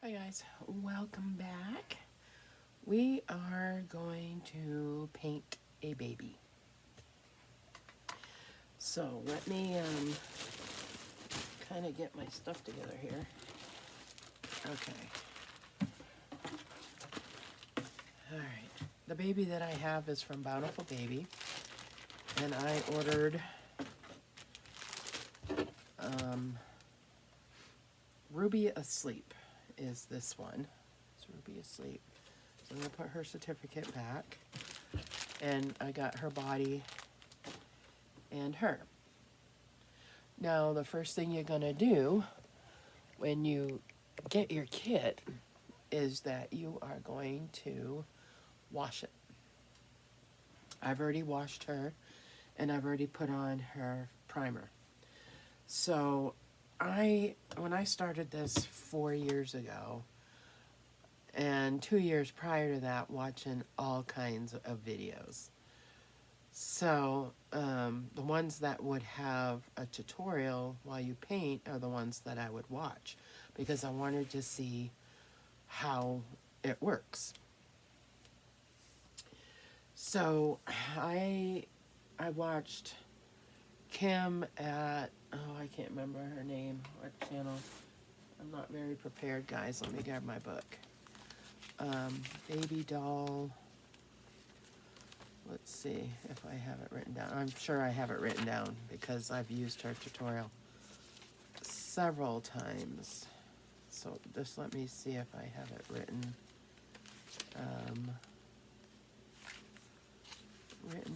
Hi guys, welcome back. We are going to paint a baby. So let me kind of get my stuff together here. Okay. Alright. The baby that I have is from Bountiful Baby. And I ordered Ruby Asleep is this one. It's Ruby Asleep. So I'm going to put her certificate back. And I got her body and her. Now, the first thing you're going to do when you get your kit is that you are going to wash it. I've already washed her, and I've already put on her primer. So, when I started this 4 years ago, and 2 years prior to that, watching all kinds of videos. So, the ones that would have a tutorial while you paint are the ones that I would watch because I wanted to see how it works. So, I watched Kim at, oh, I can't remember her name, what channel. I'm not very prepared, guys. Let me grab my book. Baby doll. Let's see if I have it written down. I'm sure I have it written down because I've used her tutorial several times. So just let me see if I have it written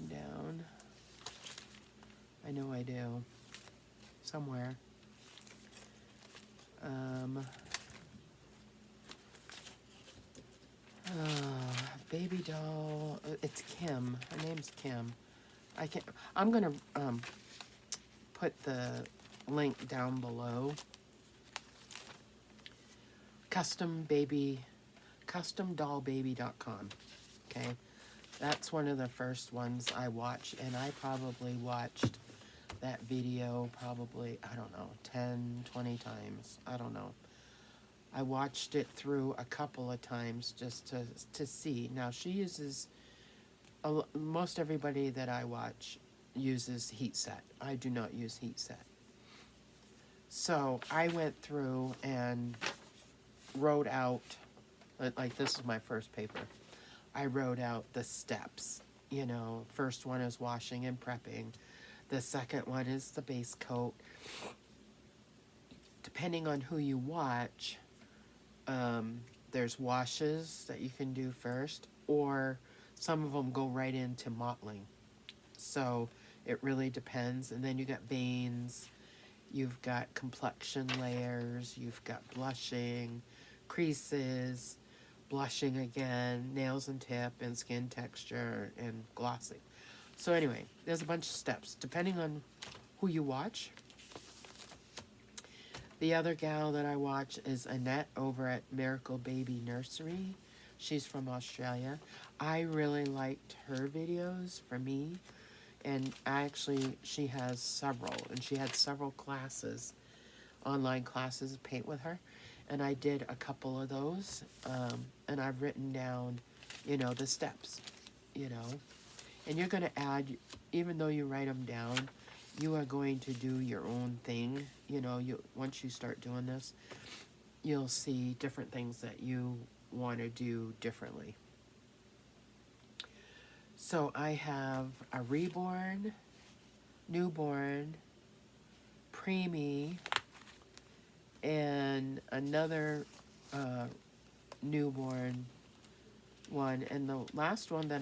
down. I know I do. Somewhere. Baby doll. It's Kim. Her name's Kim. I'm gonna put the link down below. customdollbaby.com. Okay, that's one of the first ones I watched, and I probably watched that video probably, I don't know, 10, 20 times. I don't know. I watched it through a couple of times just to see. Now, she uses, most everybody that I watch uses heat set. I do not use heat set. So I went through and wrote out, like this is my first paper. I wrote out the steps. You know, first one is washing and prepping. The second one is the base coat. Depending on who you watch, there's washes that you can do first, or some of them go right into mottling. So it really depends. And then you got veins, you've got complexion layers, you've got blushing, creases, blushing again, nails and tip, and skin texture, and glossing. So anyway, there's a bunch of steps depending on who you watch. The other gal that I watch is Annette over at MIRICLEBABIESNURSERY. She's from Australia. I really liked her videos for me. And actually, she has several. And she had several classes, online classes of paint with her. And I did a couple of those. And I've written down, you know, the steps, you know. And you're going to add, even though you write them down, you are going to do your own thing. You know, once you start doing this, you'll see different things that you want to do differently. So I have a reborn, newborn, preemie, and another newborn one. And the last one that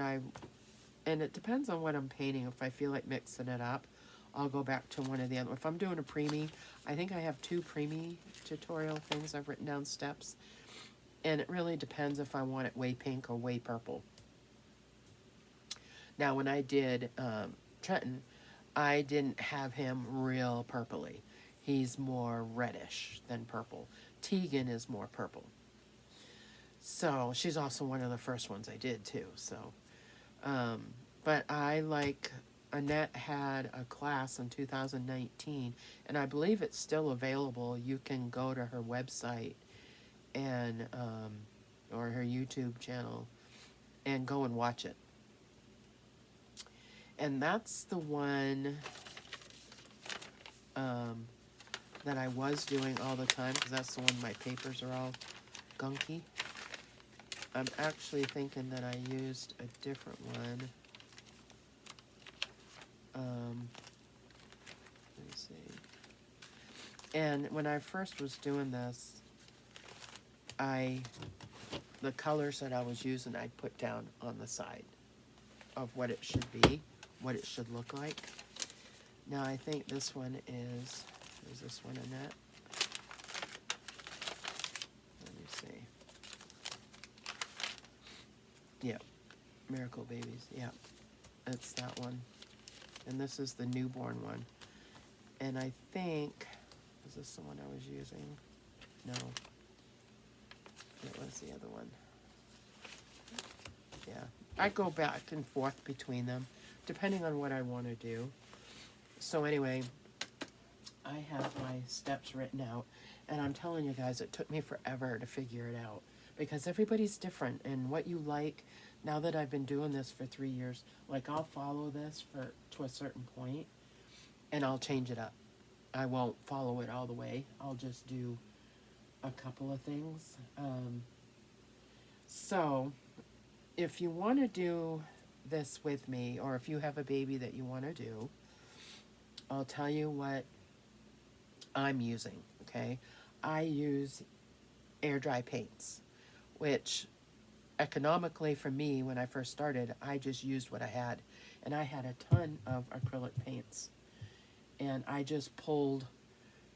and it depends on what I'm painting. If I feel like mixing it up, I'll go back to one of the other. If I'm doing a preemie, I think I have 2 preemie tutorial things. I've written down steps. And it really depends if I want it way pink or way purple. Now, when I did Trenton, I didn't have him real purpley. He's more reddish than purple. Tegan is more purple. So, she's also one of the first ones I did, too. So, but I like, Annette had a class in 2019, and I believe it's still available. You can go to her website and or her YouTube channel, and go and watch it. And that's the one that I was doing all the time, because that's the one my papers are all gunky. I'm actually thinking that I used a different one. Let me see. And when I first was doing this, the colors that I was using, I put down on the side of what it should be, what it should look like. Now I think this one is this one in that? Let me see. Yeah, Miracle Babies, yeah, it's that one. And this is the newborn one. And I think, is this the one I was using? No, it was the other one. Yeah, I go back and forth between them, depending on what I want to do. So anyway, I have my steps written out, and I'm telling you guys, it took me forever to figure it out, because everybody's different, and what you like. Now that I've been doing this for 3 years, like, I'll follow this to a certain point, and I'll change it up. I won't follow it all the way. I'll just do a couple of things. So if you want to do this with me, or if you have a baby that you want to do, I'll tell you what I'm using, okay? I use air dry paints, which economically for me, when I first started, I just used what I had. And I had a ton of acrylic paints. And I just pulled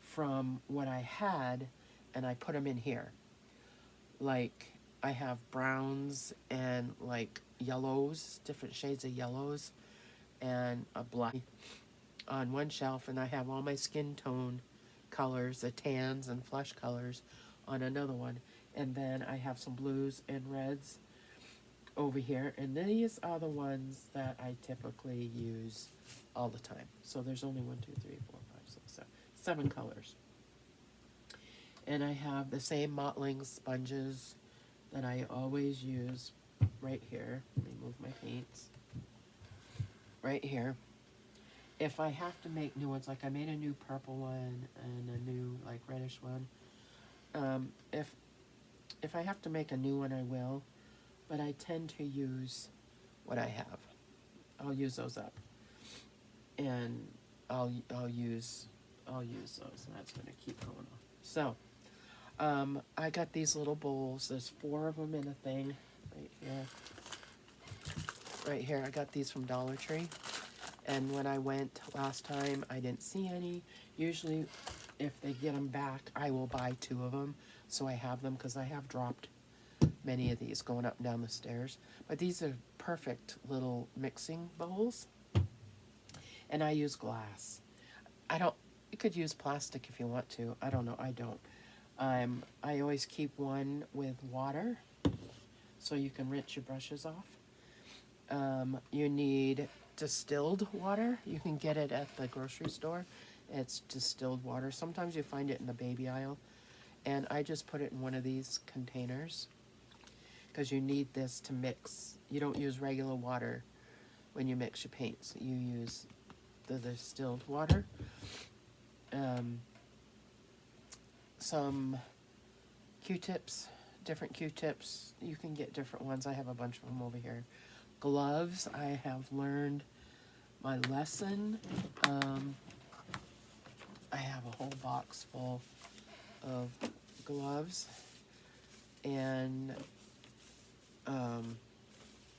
from what I had and I put them in here. Like, I have browns and like yellows, different shades of yellows, and a black on one shelf, and I have all my skin tone colors, the tans and flesh colors, on another one. And then I have some blues and reds over here, and these are the ones that I typically use all the time. So there's only 1, 2, 3, 4, 5, 6, 7 colors. And I have the same mottling sponges that I always use right here. Let me move my paints. Right here. If I have to make new ones, like I made a new purple one and a new like reddish one. If I have to make a new one, I will. But I tend to use what I have. I'll use those up, and I'll use those, and that's going to keep going on. So I got these little bowls. There's 4 of them in a thing right here. Right here, I got these from Dollar Tree. And when I went last time, I didn't see any. Usually, if they get them back, I will buy 2 of them, so I have them, because I have dropped many of these going up and down the stairs. But these are perfect little mixing bowls. And I use glass. You could use plastic if you want to. I don't know, I don't. I always keep one with water, so you can rinse your brushes off. You need distilled water. You can get it at the grocery store. It's distilled water. Sometimes you find it in the baby aisle. And I just put it in one of these containers, because you need this to mix. You don't use regular water when you mix your paints. You use the distilled water. Some Q-tips, different Q-tips. You can get different ones. I have a bunch of them over here. Gloves, I have learned my lesson. I have a whole box full of gloves, and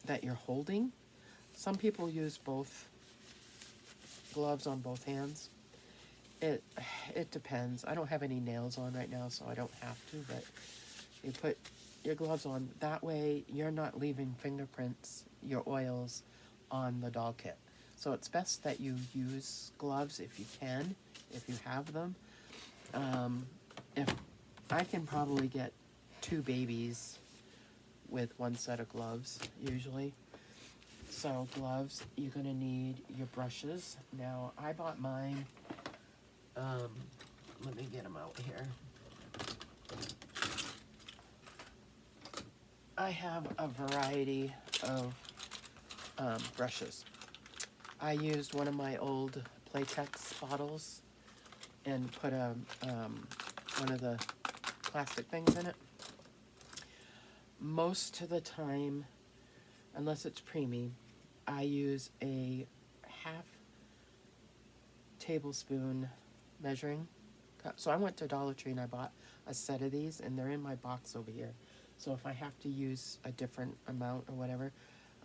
that you're holding. Some people use both gloves on both hands. It depends. I don't have any nails on right now, so I don't have to, but you put your gloves on. That way you're not leaving fingerprints, your oils, on the doll kit. So it's best that you use gloves if you can, if you have them. If I can probably get 2 babies with 1 set of gloves, usually. So gloves, you're going to need your brushes. Now, I bought mine. Let me get them out here. I have a variety of brushes. I used one of my old Playtex bottles and put one of the plastic things in it. Most of the time, unless it's preemie, I use a half tablespoon measuring cup. So I went to Dollar Tree and I bought a set of these, and they're in my box over here. So if I have to use a different amount or whatever,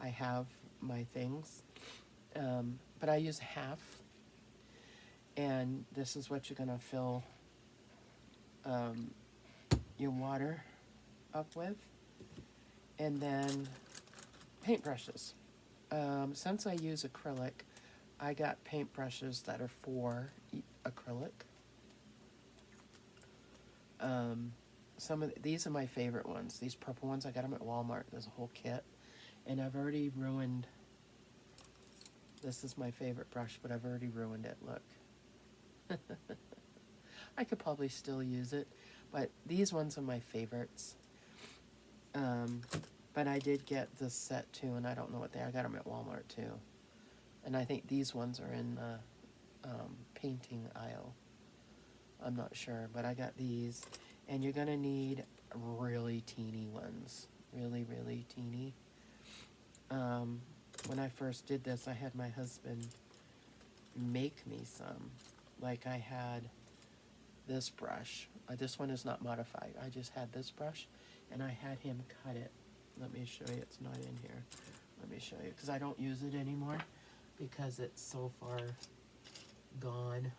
I have my things. But I use half, and this is what you're gonna fill your water up with. And then paintbrushes. Since I use acrylic, I got paintbrushes that are for acrylic. These are my favorite ones. These purple ones, I got them at Walmart. There's a whole kit. And I've already ruined, this is my favorite brush, but I've already ruined it, look. I could probably still use it, but these ones are my favorites. But I did get this set too, and I don't know what they are. I got them at Walmart too. And I think these ones are in the painting aisle. I'm not sure, but I got these. And you're gonna need really teeny ones. Really, really teeny. When I first did this, I had my husband make me some. Like I had this brush. This one is not modified. I just had this brush, and I had him cut it. Let me show you. It's not in here. Let me show you, because I don't use it anymore because it's so far gone.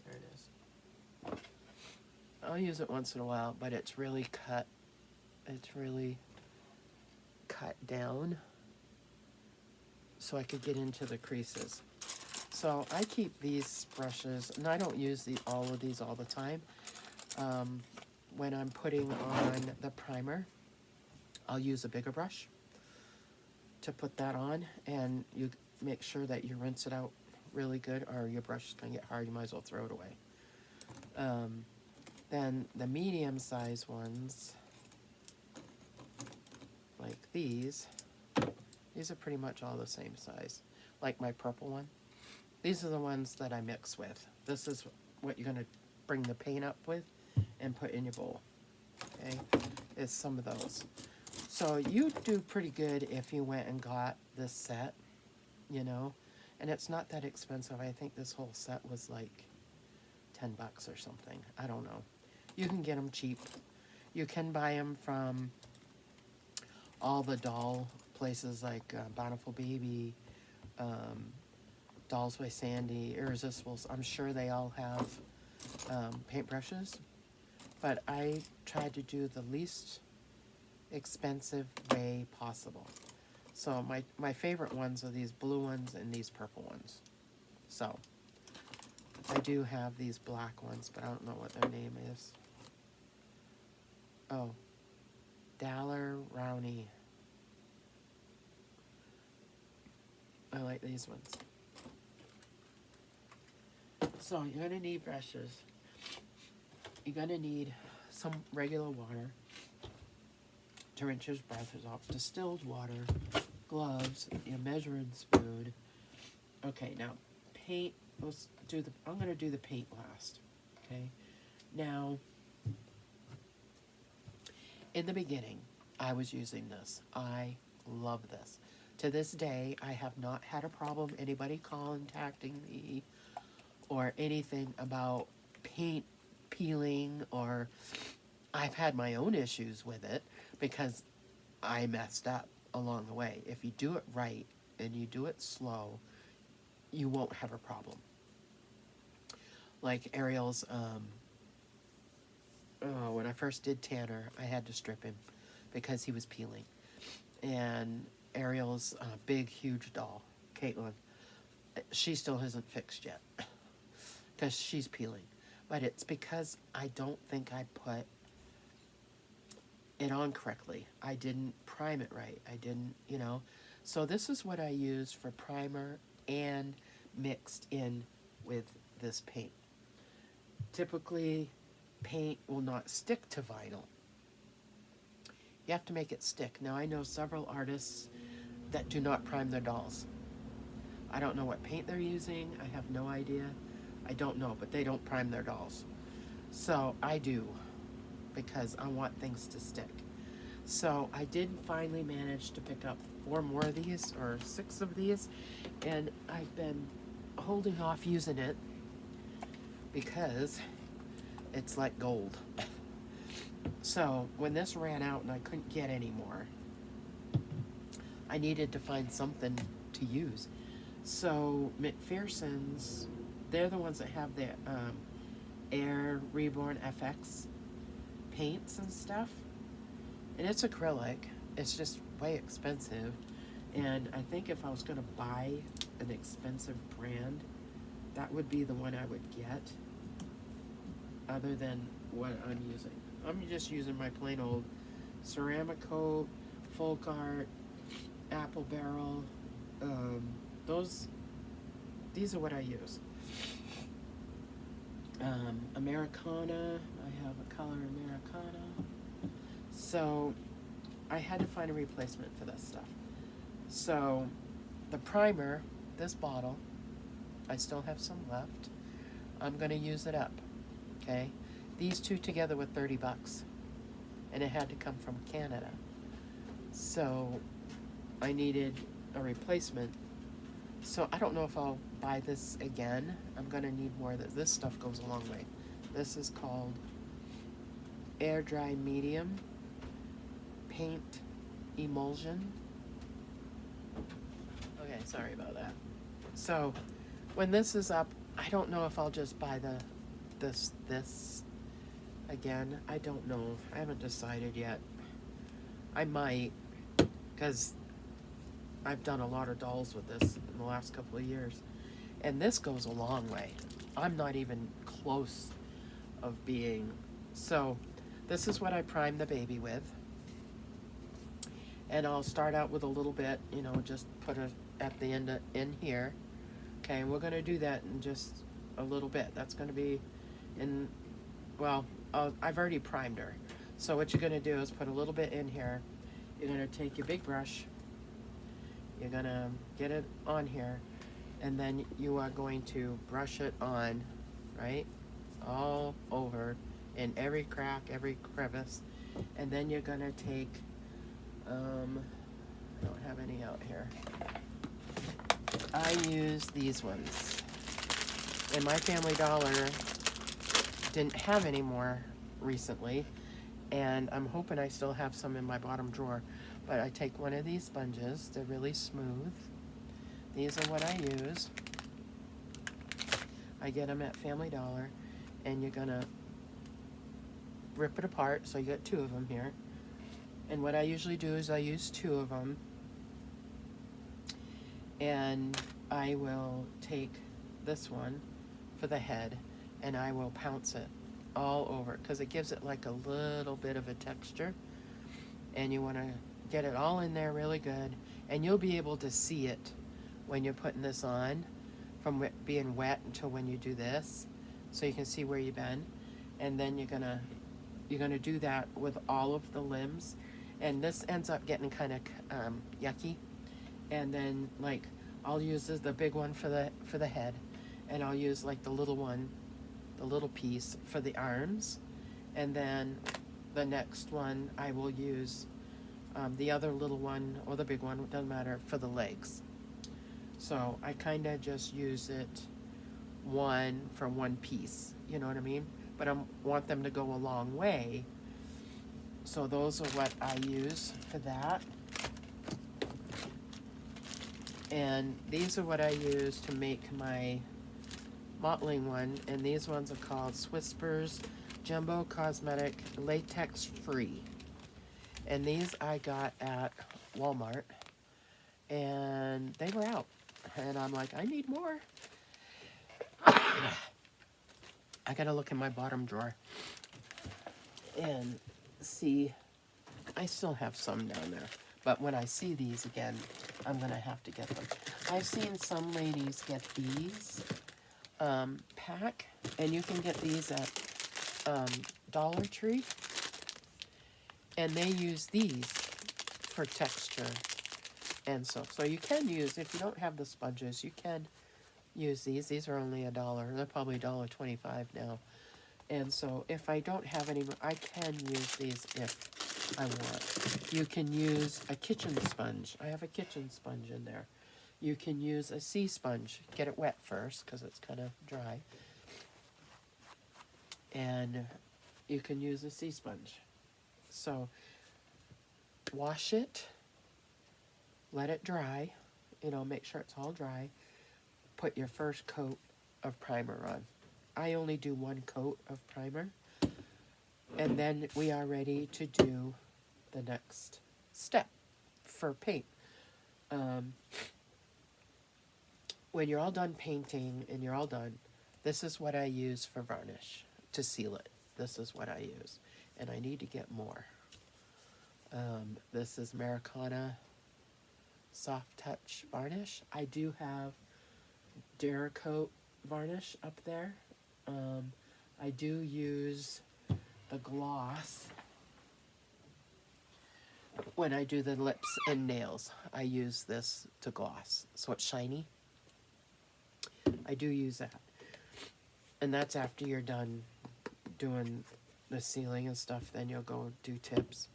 There it is. I'll use it once in a while, but it's really cut. It's really cut down so I could get into the creases. So I keep these brushes, and I don't use all of these all the time. When I'm putting on the primer, I'll use a bigger brush to put that on, and you make sure that you rinse it out really good, or your brush is going to get hard. You might as well throw it away. Then the medium-sized ones, like these are pretty much all the same size. Like my purple one. These are the ones that I mix with. This is what you're going to bring the paint up with and put in your bowl. Okay, is some of those. So you do pretty good if you went and got this set, you know, and it's not that expensive. I think this whole set was like $10 or something. I don't know. You can get them cheap. You can buy them from all the doll places like Bountiful Baby, Dolls by Sandy, Irresistibles. I'm sure they all have paintbrushes, but I tried to do the least expensive way possible. So my favorite ones are these blue ones and these purple ones. So I do have these black ones, but I don't know what their name is. Oh, Daler Rowney. I like these ones. So you're going to need brushes. You're going to need some regular water to rinse your brushes off. Distilled water, gloves, your measuring spoon. Okay, now paint. I'm going to do the paint last. Okay. Now, in the beginning, I was using this. I love this. To this day, I have not had a problem anybody contacting me or anything about paint peeling, or I've had my own issues with it because I messed up along the way. If you do it right and you do it slow, you won't have a problem. Like Ariel's, when I first did Tanner, I had to strip him because he was peeling. And Ariel's big, huge doll, Caitlin, she still hasn't fixed yet because she's peeling. But it's because I don't think I put it on correctly. I didn't prime it right. I didn't, you know. So this is what I use for primer and mixed in with this paint. Typically, paint will not stick to vinyl. You have to make it stick. Now I know several artists that do not prime their dolls. I don't know what paint they're using. I have no idea. I don't know, but they don't prime their dolls. So I do, because I want things to stick. So I did finally manage to pick up 4 more of these, or 6 of these, and I've been holding off using it because it's like gold. So when this ran out and I couldn't get any more, I needed to find something to use. So McPherson's, they're the ones that have the Reborn FX paints and stuff. And it's acrylic. It's just way expensive. And I think if I was going to buy an expensive brand, that would be the one I would get, other than what I'm using. I'm just using my plain old ceramic coat, folk art, apple barrel. These are what I use. Americana, I have a color Americana. So I had to find a replacement for this stuff. So the primer, this bottle, I still have some left. I'm gonna use it up, okay? These 2 together were 30 bucks, and it had to come from Canada. So I needed a replacement. So I don't know if I'll buy this again. I'm gonna need more of this. This stuff goes a long way. This is called Air Dry Medium Paint Emulsion. Okay, sorry about that. So when this is up, I don't know if I'll just buy this again. I don't know. I haven't decided yet. I might, because I've done a lot of dolls with this in the last couple of years. And this goes a long way. I'm not even close of being. So this is what I prime the baby with. And I'll start out with a little bit, you know, just put it at the end in here. Okay, and we're going to do that in just a little bit. That's going to be in, well, I've already primed her. So what you're going to do is put a little bit in here. You're going to take your big brush. You're going to get it on here. And then you are going to brush it on, right? All over, in every crack, every crevice. And then you're going to take, I don't have any out here. I use these ones. And my Family Dollar didn't have any more recently. And I'm hoping I still have some in my bottom drawer. But I take one of these sponges. They're really smooth. These are what I use. I get them at Family Dollar. And you're gonna rip it apart. So you got 2 of them here. And what I usually do is I use 2 of them. And I will take this one for the head. And I will pounce it all over. Because it gives it like a little bit of a texture. And you want to get it all in there really good. And you'll be able to see it when you're putting this on, from it being wet until when you do this, so you can see where you've been. And then you're gonna do that with all of the limbs, and this ends up getting kind of yucky. And then, like, I'll use the big one for the head, and I'll use like the little one, the little piece for the arms, and then the next one I will use the other little one or the big one, it doesn't matter, for the legs. So I kind of just use it one for one piece, you know what I mean? But I want them to go a long way. So those are what I use for that. And these are what I use to make my mottling one. And these ones are called Whispers Jumbo Cosmetic Latex Free. And these I got at Walmart. And they were out. And I'm like, I need more. I gotta look in my bottom drawer and see. I still have some down there, but when I see these again, I'm gonna have to get them. I've seen some ladies get these pack, and you can get these at Dollar Tree, and they use these for texture and so you can use, if you don't have the sponges, you can use these. These are only $1. They're probably $1.25 now. And so if I don't have any more, I can use these if I want. You can use a kitchen sponge. I have a kitchen sponge in there. You can use a sea sponge. Get it wet first because it's kind of dry. And you can use a sea sponge. So wash it, let it dry, you know, make sure it's all dry. Put your first coat of primer on. I only do one coat of primer, and then we are ready to do the next step for paint. When you're all done painting and you're all done, this is what I use for varnish to seal it. This is what I use, and I need to get more. This is Americana Soft Touch Varnish. I do have Duracoat varnish up there. I do use the gloss when I do the lips and nails. I use this to gloss, so it's shiny. I do use that. And that's after you're done doing the sealing and stuff, then you'll go do tips.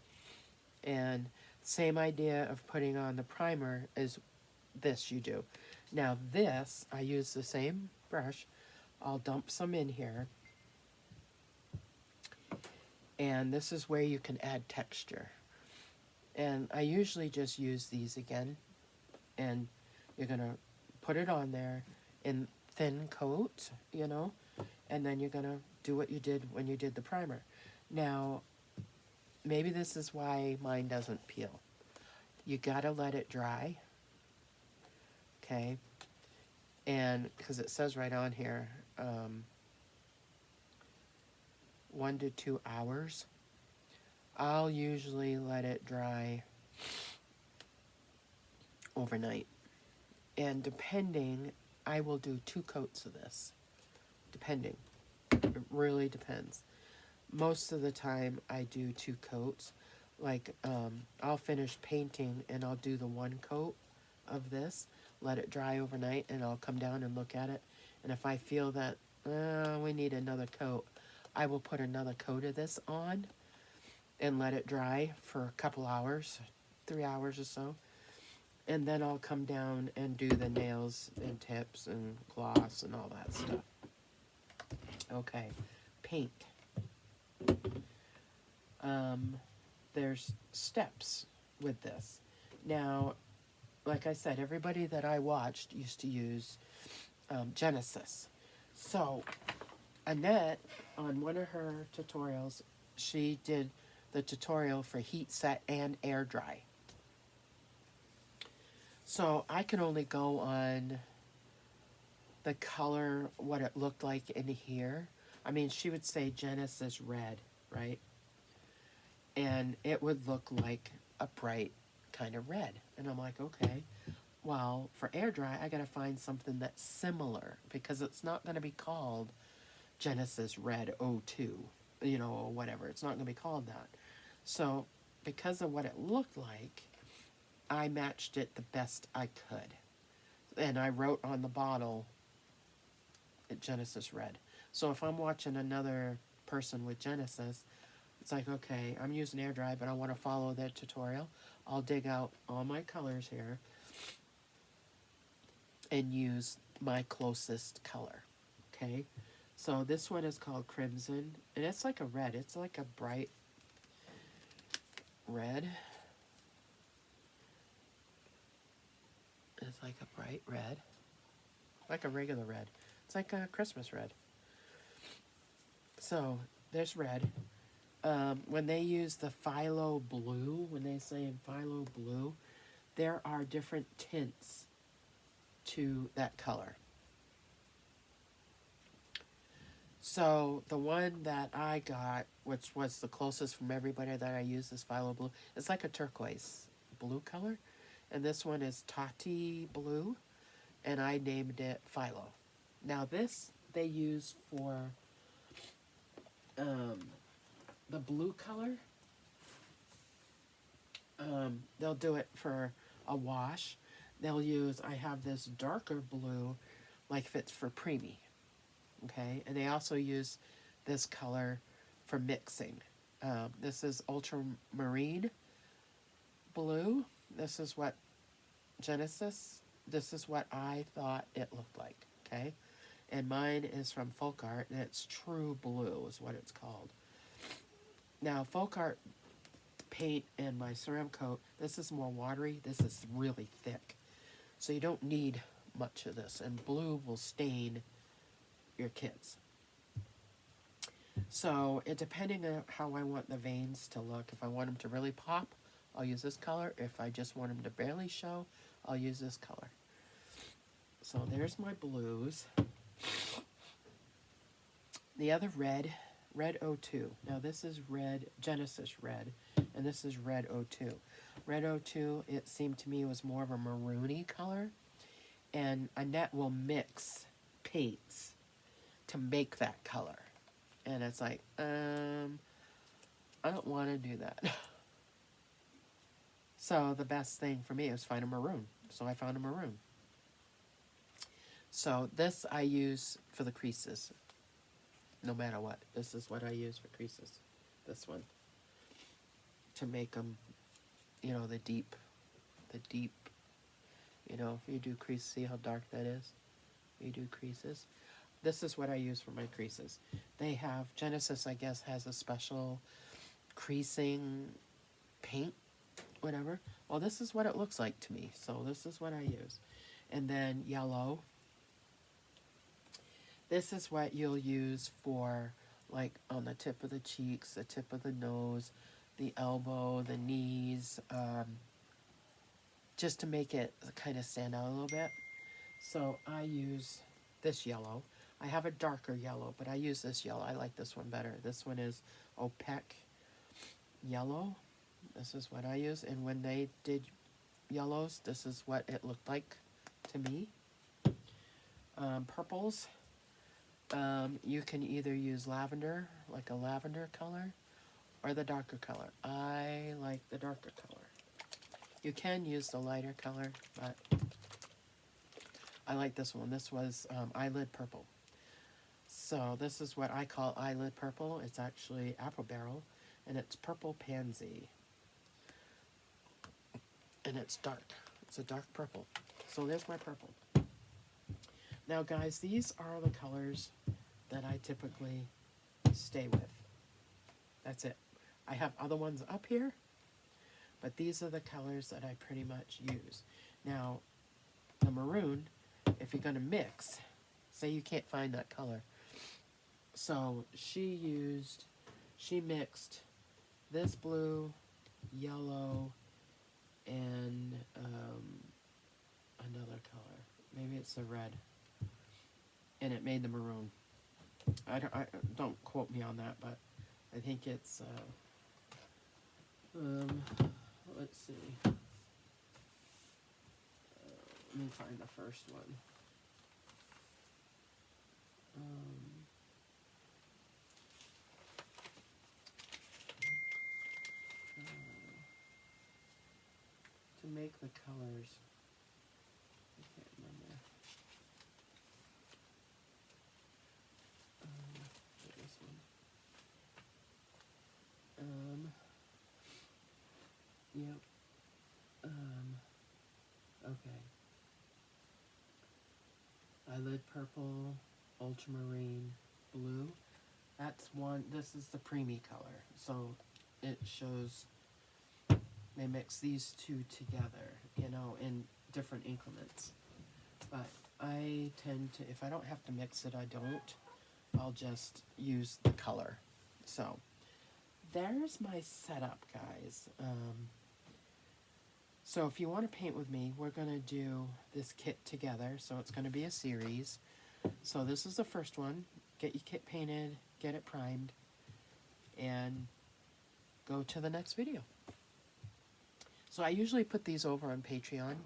And same idea of putting on the primer as this you do. Now this, I use the same brush. I'll dump some in here. And this is where you can add texture. And I usually just use these again. And you're going to put it on there in thin coat, you know. And then you're going to do what you did when you did the primer. Now, maybe this is why mine doesn't peel. You got to let it dry. Okay. And because it says right on here, 1 to 2 hours. I'll usually let it dry overnight. And depending, I will do 2 coats of this. Depending. It really depends. Most of the time I do 2 coats. Like, I'll finish painting and I'll do the 1 coat of this, let it dry overnight, and I'll come down and look at it. And if I feel that we need another coat, I will put another coat of this on and let it dry for a couple hours, 3 hours or so. And then I'll come down and do the nails and tips and gloss and all that stuff. Okay, paint. There's steps with this. Now, like I said, everybody that I watched used to use Genesis. So, Annette, on one of her tutorials, she did the tutorial for heat set and air dry. So, I can only go on the color, what it looked like in here. I mean, she would say Genesis red, right? And it would look like a bright kind of red. And I'm like, okay, well, for air dry, I got to find something that's similar, because it's not going to be called Genesis Red 02, you know, or whatever. It's not going to be called that. So because of what it looked like, I matched it the best I could. And I wrote on the bottle, Genesis Red. So if I'm watching another person with Genesis, it's like, okay, I'm using air dry, but I want to follow their tutorial. I'll dig out all my colors here and use my closest color, okay? So this one is called Crimson, and it's like a red. It's like a bright red. It's like a bright red, like a regular red. It's like a Christmas red. So there's red. When they use the phthalo blue, when they say in phthalo blue, there are different tints to that color. So the one that I got, which was the closest from everybody that I used, is phthalo blue. It's like a turquoise blue color. And this one is Tati blue, and I named it Phthalo. Now this they use for the blue color, they'll do it for a wash. They'll use, I have this darker blue, like if it's for preemie, okay? And they also use this color for mixing. This is ultramarine blue. This is what Genesis, this is what I thought it looked like, okay? And mine is from Folk Art, and it's True Blue is what it's called. Now, Folk Art paint and my ceramic coat, this is more watery. This is really thick. So you don't need much of this, and blue will stain your kits. So, depending on how I want the veins to look, if I want them to really pop, I'll use this color. If I just want them to barely show, I'll use this color. So there's my blues. The other red, Red 02. Now this is red, Genesis red, and this is Red 02. Red 02, it seemed to me, was more of a maroony color, and Annette will mix paints to make that color. And it's like, I don't want to do that. So the best thing for me is find a maroon. So I found a maroon. So this I use for the creases. No matter what. This is what I use for creases. This one. To make them, you know, the deep, you know, if you do crease, see how dark that is? You do creases. This is what I use for my creases. They have, Genesis, I guess, has a special creasing paint, whatever. Well, this is what it looks like to me. So this is what I use. And then yellow. This is what you'll use for, like, on the tip of the cheeks, the tip of the nose, the elbow, the knees, just to make it kind of stand out a little bit. So I use this yellow. I have a darker yellow, but I use this yellow. I like this one better. This one is opaque yellow. This is what I use. And when they did yellows, this is what it looked like to me. Purples. You can either use lavender, like a lavender color, or the darker color. I like the darker color. You can use the lighter color, but I like this one. This was eyelid purple. So this is what I call eyelid purple. It's actually apple barrel, and it's purple pansy. And it's dark. It's a dark purple. So there's my purple. Now guys, these are the colors that I typically stay with. That's it. I have other ones up here, but these are the colors that I pretty much use. Now, the maroon, if you're going to mix, say you can't find that color. So she mixed this blue, yellow, and another color. Maybe it's the red. And it made the maroon. I don't quote me on that, but I think it's, let's see. Let me find the first one. To make the colors, I can't remember. This one. Yep. Okay. Eyelid purple, ultramarine, blue. That's one. This is the preemie color. So it shows they mix these two together, you know, in different increments. But I tend to, if I don't have to mix it, I don't. I'll just use the color. So there's my setup, guys. So if you want to paint with me, we're going to do this kit together. So it's going to be a series. So this is the first one. Get your kit painted, get it primed, and go to the next video. So I usually put these over on Patreon,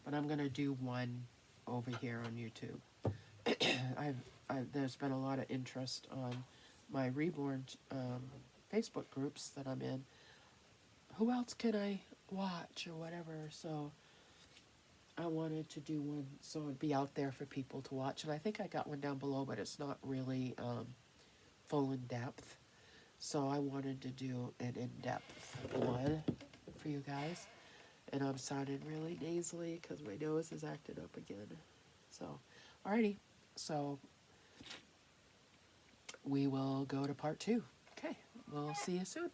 but I'm going to do one over here on YouTube. There's been a lot of interest on my Reborn Facebook groups that I'm in, who else can I watch or whatever. So I wanted to do one so it'd be out there for people to watch. And I think I got one down below, but it's not really full in depth. So I wanted to do an in-depth one for you guys. And I'm sounding really nasally because my nose is acting up again. So, alrighty. So we will go to part 2. Okay, we'll see you soon.